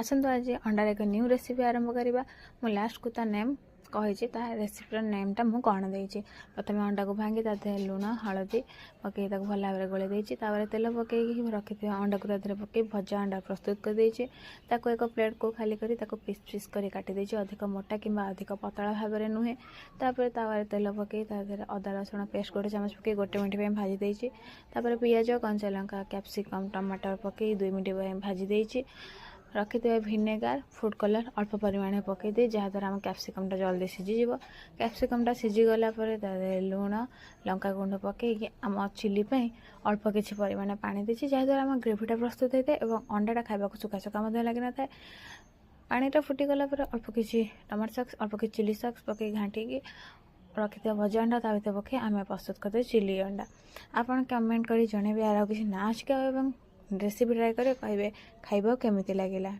आसतु आज अंडार एक new recipe आरंभ करवा। मु लास्ट को ता नेम कही रेसिपीर नेमटा मुझे कौन देती। प्रथम अंडा को भांगी तादे लुण हलदी पकई भल भाव गोल देती। तेल पकई रखी अंडा को तादे पकई भजा अंडा प्रस्तुत कर देती। एक प्लेट को खाली करी पीस पीस कर काटी देती। अधिक मोटा कि अधिक पतला भाव में नुहे। तापर तेल पकई अदा रसुण पेस्ट 1 चामच पकई 1 मिनट भाजी देती। पियाज कंचा लंका कैप्सिकम टमाटर पकई 2 मिनट भाजी देती। रखी भिनेगार फूड कलर अल्प परिमाण पकईदे जहाद्वारा आम कैप्सिकमटा जल्दी सीझीज। कैप्सिकमटा सीझीगला लुण लंका गुंड पकईकि आम चिली अल्प किसी परिमाण पानी देती जहाद्वारा आम ग्रेवीटा प्रस्तुत होता है और अंडाटा खावा सुखा सुखा लगी न था। पानीटा फुटीगला अल्प किसी टमाटो सॉस अल्प किसी चिली सॉस पकई घाटिकी रखी भजा अंडा ता भर पकई आम प्रस्तुत करते चिली अंडा। आपन कमेंट कर जन यार किसी ना अच्छी रेसिपी ट्राए करें कहे खाइबा केमिति लगिला।